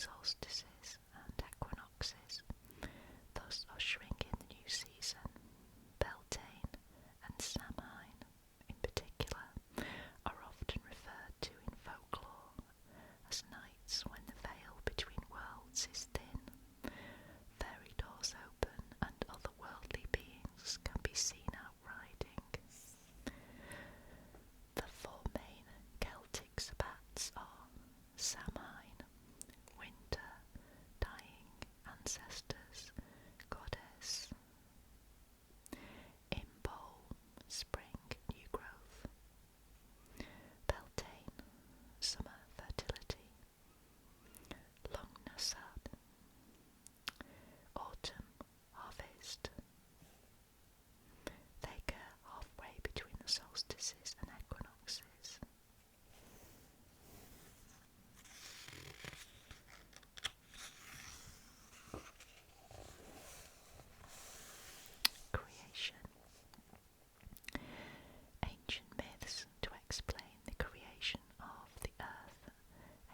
solstices and equinoxes, thus ushering in the new season. Beltane and Samhain, in particular, are often referred to in folklore as nights when the veil between worlds is thin, fairy doors open, and otherworldly beings can be seen out riding. The four main Celtic Sabbats are Samhain, winter, dying, ancestors, goddess; Imbolc, spring, new growth; Beltane, summer, fertility; Lugnasad, autumn, harvest. They occur halfway between the solstices and equinoxes. Creation. Ancient myths to explain the creation of the earth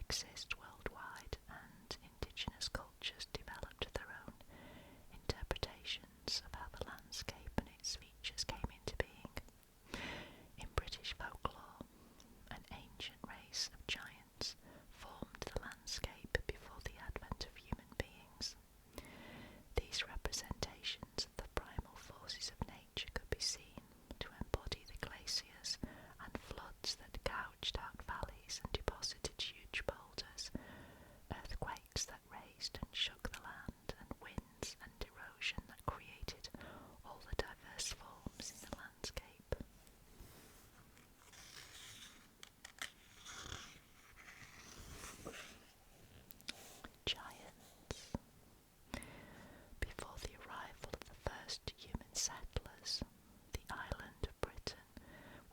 exist worldwide, and indigenous cultures developed their own interpretations of how the landscape and its features came into being. In British folklore, an ancient race of giants formed the landscape before the advent of human beings. These representations of the primal forces of nature could be seen to embody the glaciers and floods that gouged out valleys and deposited huge boulders, earthquakes that raised and shook the land, and winds and erosion that created all the diverse forms in the landscape. Giants. Before the arrival of the first human settlers, the island of Britain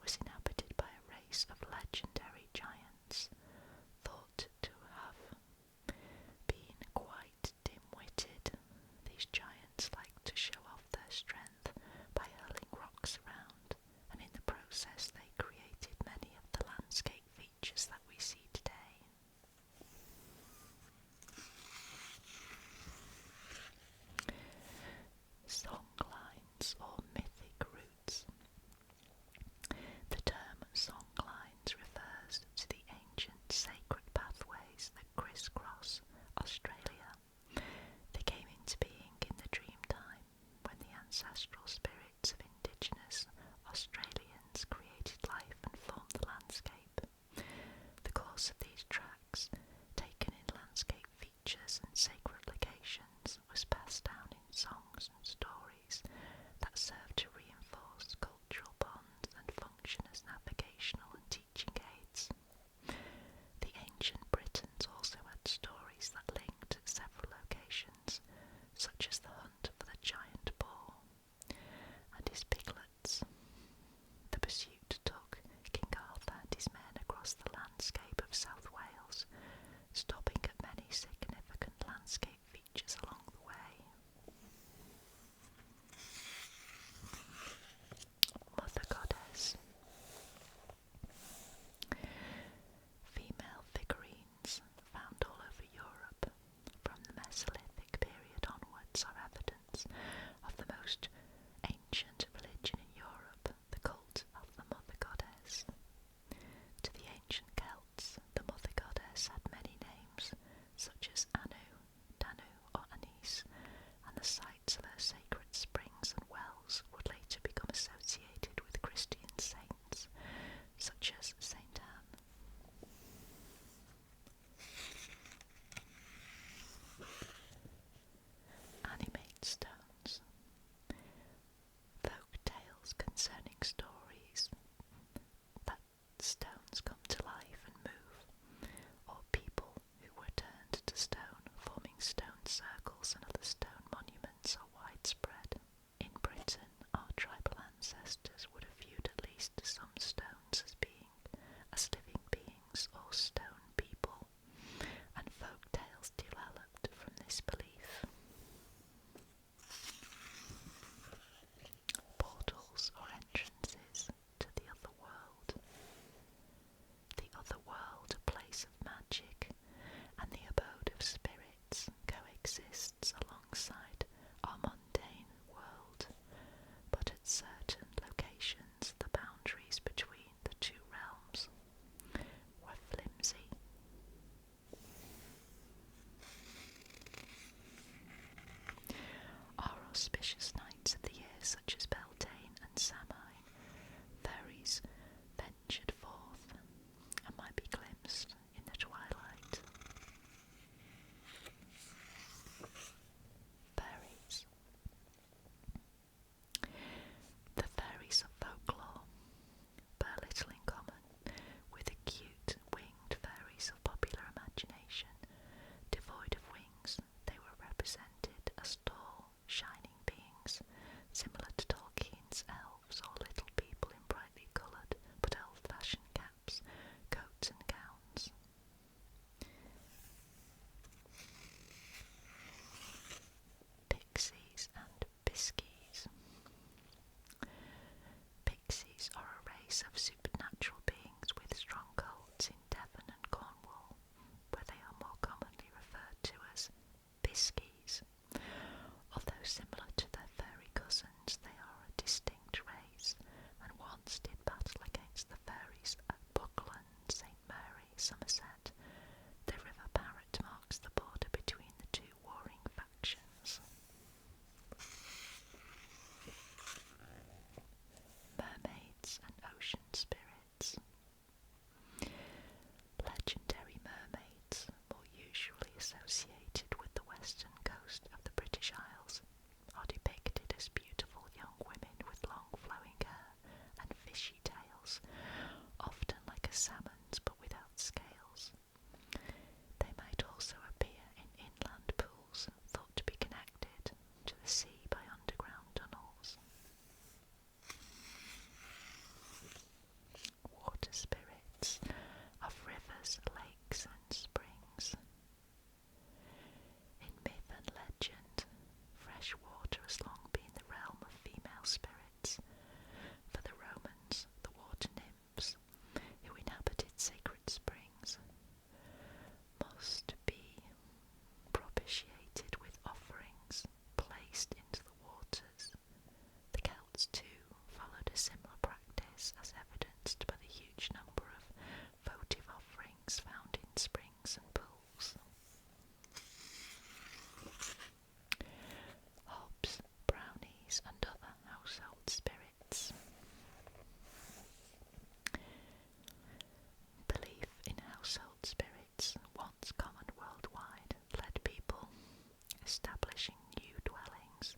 was inhabited by a race of legendary giants, thought to have been quite dim-witted. These giants liked to show off their strength by hurling rocks around, and in the process they created many of the landscape features that we see today. Songlines or mythic roots. The term songlines refers to the ancient sacred pathways that crisscross Australia. They came into being in the dream time when the ancestral spirits of indigenous Australians created life and formed the landscape. The course of these tracks, taken in landscape features and sacred locations, was passed down in songs and stories that served to reinforce cultural bonds and function as navigational and teaching aids. The ancient Britons also had stories that linked several locations, such as the hunt for the giant boar and his piglets. The pursuit took King Arthur and his men across the landscape of South Wales, stopping at many significant landscape features along the way. Mother Goddess. Female figurines found all over Europe from the Mesolithic period onwards are evidence of the most ancient religion in Europe, the cult of the Mother Goddess. To the ancient Celts, the Mother Goddess had many names, such as Anu, Danu or Anine. auspicious nights of the year, such as Beltane and Samhain, fairies ventured forth and might be glimpsed in the twilight. Fairies. The fairies of folklore bear little in common with the cute winged fairies of popular imagination. Devoid of wings, they were represented as tall, shining beings, similar to Tolkien's elves or little people in brightly coloured but old-fashioned caps, coats and gowns. Pixies and Piskies. Pixies are a race of supernatural beings with strong cults in Devon and Cornwall, where they are more commonly referred to as piskies. Although similar to their fairy cousins, they are a distinct race, and once did battle against the fairies at Buckland, St Mary, Somerset. The River Parrett marks the border between the two warring factions. Mermaids and ocean spirits. Legendary mermaids, more usually associated with the western coast of the British Isles, are depicted as beautiful young women with long flowing hair and fishy tails, often like a salmon's but without scales. They might also appear in inland pools thought to be connected to the sea by underground tunnels. Water spirits of rivers, lakes and springs. In myth and legend, fresh water has long been the realm of female spirits. For the Romans, the water nymphs, who inhabited sacred springs, must be propitiated with offerings placed into the waters. The Celts too followed a similar practice, as evidenced by the huge number of votive offerings found in springs and pools. Hobs, brownies and other household spirits. Belief in household spirits, once common worldwide, led people establishing new dwellings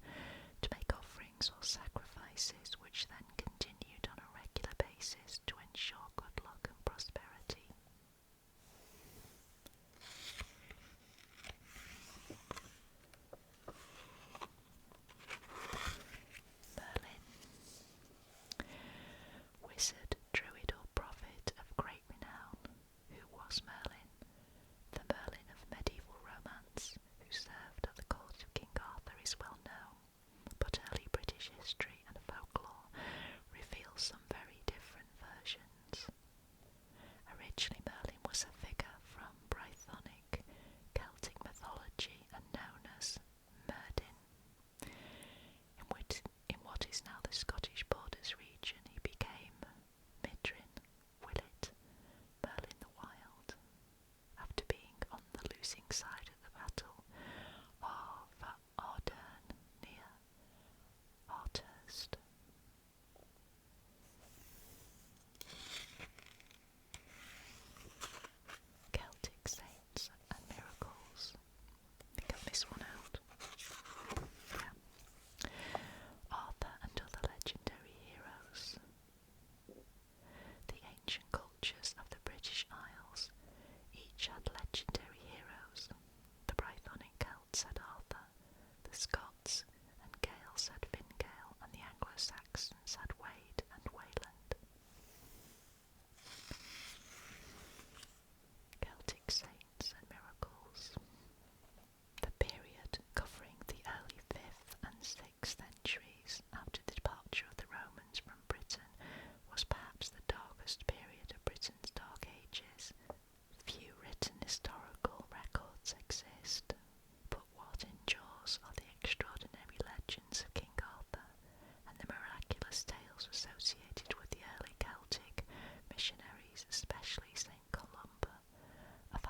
to make offerings or sacrifices, which then continued on a regular basis to ensure good luck and prosperity. Merlin. Wizard, druid or prophet of great renown. Who was Merlin? The Merlin of medieval romance, who served at the court of King Arthur, is well known, but early British history and folklore reveal some very different versions. Originally, Merlin was a figure from Brythonic Celtic mythology and known as Merdin. In what is now the Scottish Borders region, he became Midrin, Willet, Merlin the Wild, after being on the losing side of the battle of Ardern near Arthurst. Celtic saints and miracles. I think I've missed one out. Yeah. Arthur and other legendary heroes. The ancient cultures of the British Isles each had legendary heroes. The Brythonic Celts had Arthur, the Scots and Gaels had Fingale, and the Anglo-Saxons had Wade and Wayland. Celtic saints and miracles. The period covering the early 5th and 6th centuries after the departure of the Romans from Britain was perhaps the darkest period of Britain's Dark Ages. Few written historical records exist, but what endures are the extraordinary legends of King Arthur and the miraculous tales associated with the early Celtic missionaries, especially St. Columba of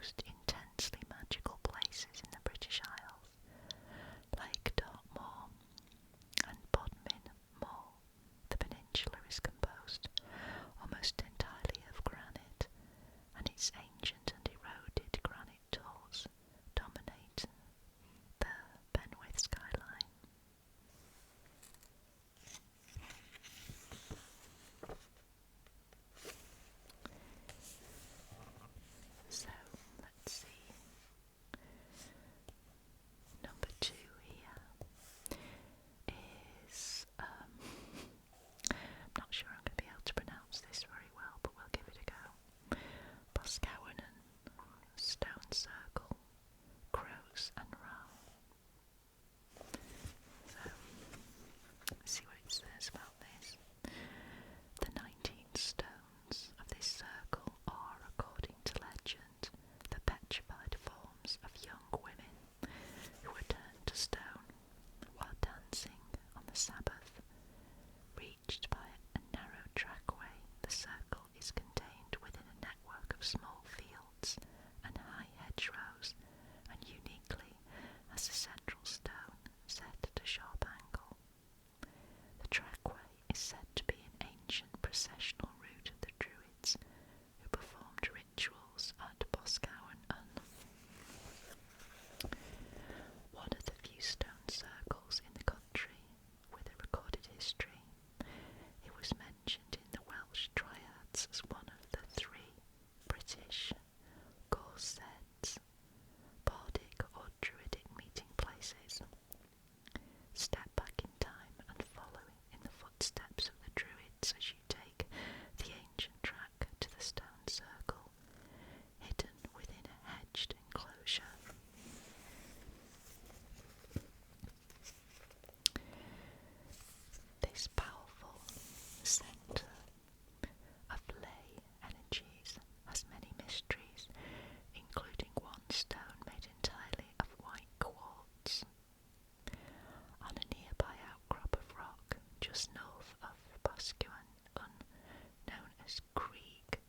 most intensely magical places in the British Isles. Lake Dartmoor and Bodmin Moor. The peninsula is composed almost entirely of granite, and its ancient and eroded granite tors dominate the Penwith skyline. So, let's see. Number 2 here is, I'm not sure I'm going to be able to pronounce this very well, but we'll give it a go. Boscawen Stone Circle, Crows and Ra. So, let's see what it says about this. The 19 stones of this circle are, according to legend, the petrified forms of young women who were turned to stone while dancing on the Sabbath. Reached by a narrow trackway, the circle is contained within a network of small fields and high hedgerows, and uniquely has a central stone set at a sharp angle. The trackway is said to be an ancient processional route of the Druids who performed rituals at Boscawen. One of the few stone circles in the country with a recorded history, it was mentioned in the Welsh triads as one of the 3 British Gorseds, bardic or druidic meeting places. Step back in time and follow in the footsteps of the Druids as you take the ancient track to the stone circle, hidden within a hedged enclosure. This powerful centre of ley energies has many mysteries, including one stone made entirely of white quartz. On a nearby outcrop of rock just north of Boscawen, known as Creek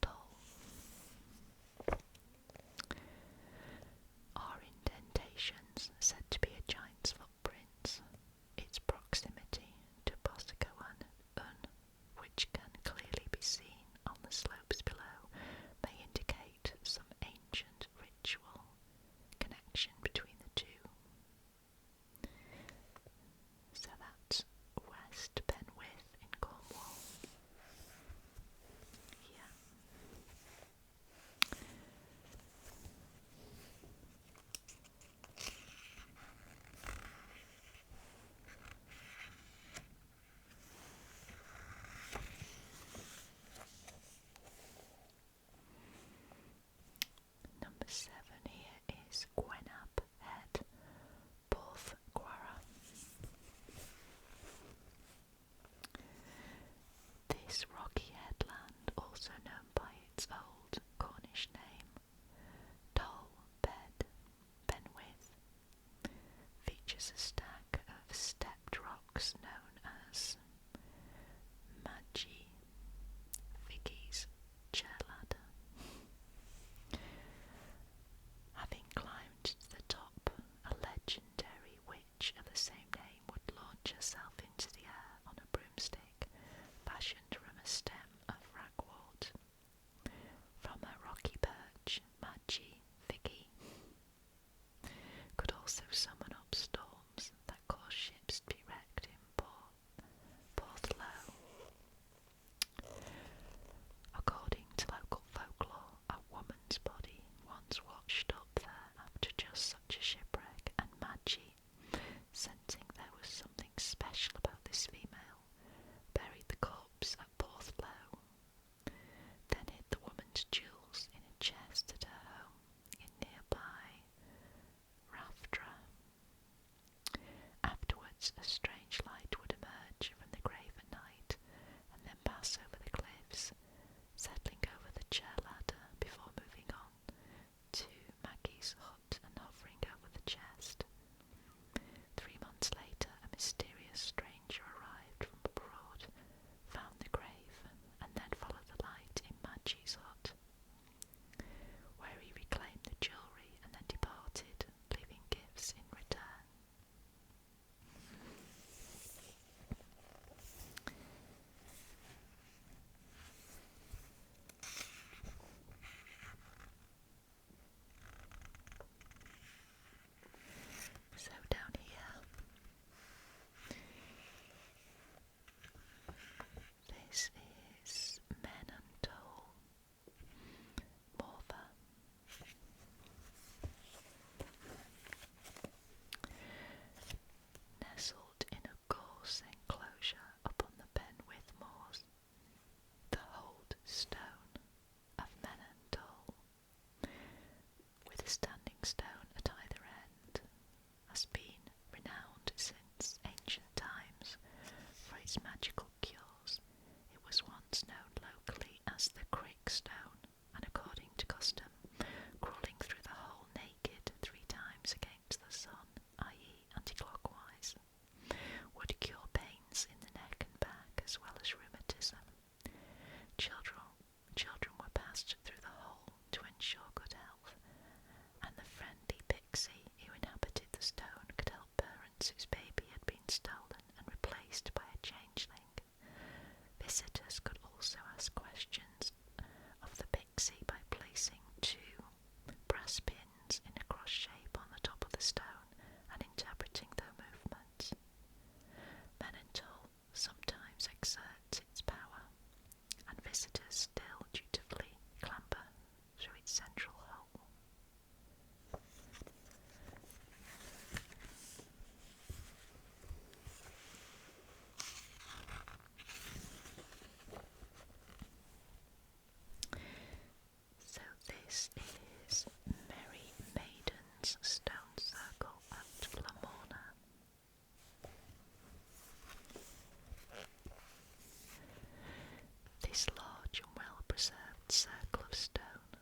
Toll, are indentations said to be a giant's footprints. Its proximity to Boscawen, which can clearly be seen on the slopes below, may indicate some ancient ritual connection between the two. So that's West Penwith in Cornwall. Yeah. Number 7 here is Gwenap Head, Porthgwara. This rocky headland, also known by its old Cornish name, Tol Bed, Penwith, features a stack of stepped rocks known as Magi Vicky's chair ladder. Having climbed to the top, a legendary witch of the same name would launch herself into the air on a broomstick fashioned from a stem of ragwort. From her rocky perch, Magi Vicky could also summon up storms stone at either end has been renowned since ancient times for its magical cures. It was once known locally as the crick stone, and according to custom, crawling through the hole naked 3 times against the sun, i.e. anti-clockwise, would cure pains in the neck and back as well as rheumatism. Children were passed through the hole to ensure good health, and the friendly pixie who inhabited the stone could help parents whose baby had been stolen and replaced by a changeling. Visitors could also ask questions of the pixie by placing 2 brass pins in a cross shape on the top of the stone and interpreting their movements. Menental sometimes exerts its power, and visitors still dutifully clamber through its central hole. So this is Merry Maiden's Stone Circle at Lamorna. This large and well-preserved circle of stone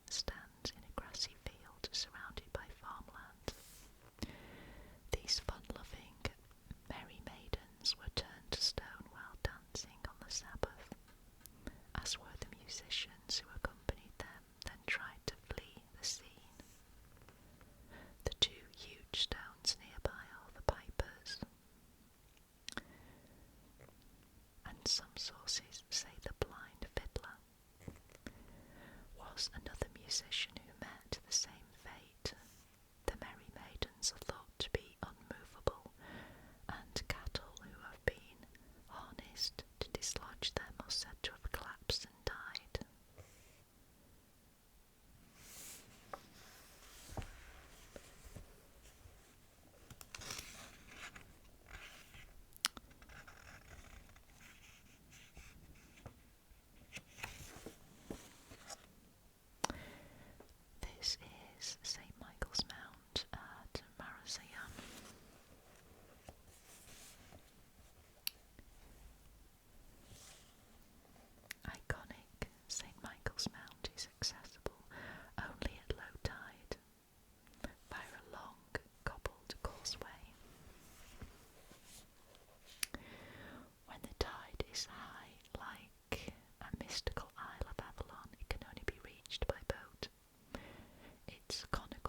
stands in a grassy field surrounded by farmland. These fun-loving merry maidens were turned to stone while dancing on the Sabbath, as were the musicians who accompanied them, then tried to flee the scene. The 2 huge stones nearby are the pipers, and some sources say the blind fiddler was another musician who met the same fate. The merry maidens are thought to be unmovable, and cattle who have been harnessed to dislodge them are said to have collapsed and died. This is St. Michael's Mount at Marasayan. Iconic, St. Michael's Mount is accessible only at low tide via a long cobbled causeway. When the tide is high, like a mystical Isle of Avalon, it can only be reached by boat. Its conical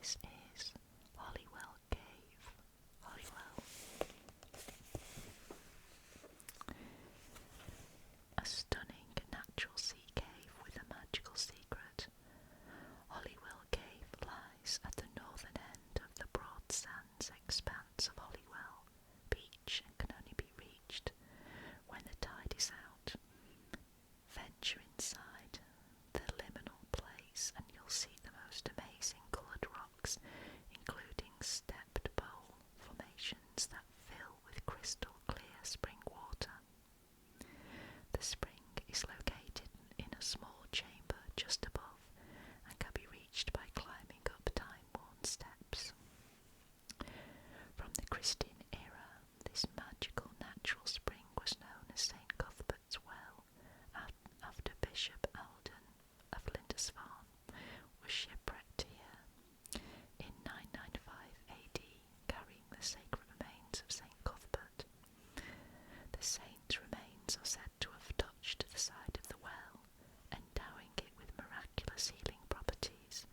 this is Holywell Cave. Holywell. A stunning natural sea cave with a magical secret. Holywell Cave lies at the northern end of the broad sands expanse of Holywell Beach and can only be reached when the tide is out. Venture inside the liminal place and you'll see the most amazing coloured rocks, including stepped bowl formations that fill with crystal clear spring water. The spring is located in a small chamber just above and can be reached by climbing up time-worn steps. From the Christian era, this magical natural spring was known as St. Cuthbert's Well, after Bishop Alden of Lindisfarne was shipwrecked here in 995 AD, carrying the sacred remains of St. Cuthbert. The saint's remains are said to have touched the side of the well, endowing it with miraculous healing properties.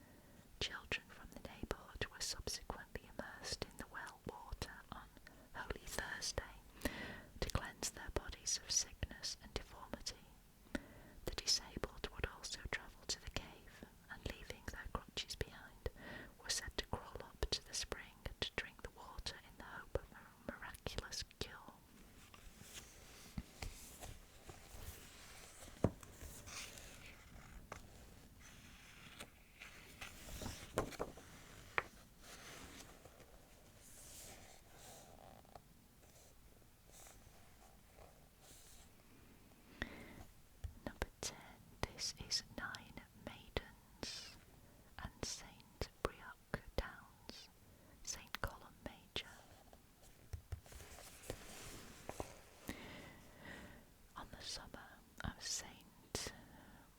Children from the neighbourhood were subsequently immersed in the well water on Holy Thursday to cleanse their bodies of sickness and deformity. The disabled would also travel to the cave and, leaving their crutches behind, were said to crawl up to the spring to drink the water in the hope of a miraculous cure. Number 10. This is Nine Maidens and St. Brioch Downs, St. Column Major. On the summer of St.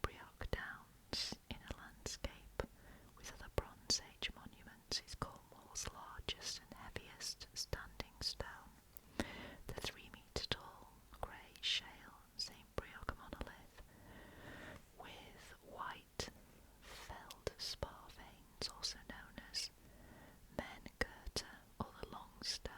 Brioch Downs, in a landscape with other Bronze Age monuments, is Cornwall's largest and heaviest standing stone, the 3-metre tall grey shale St. Brioch monolith, with white feldspar veins, also known as Menkerte or the long stone.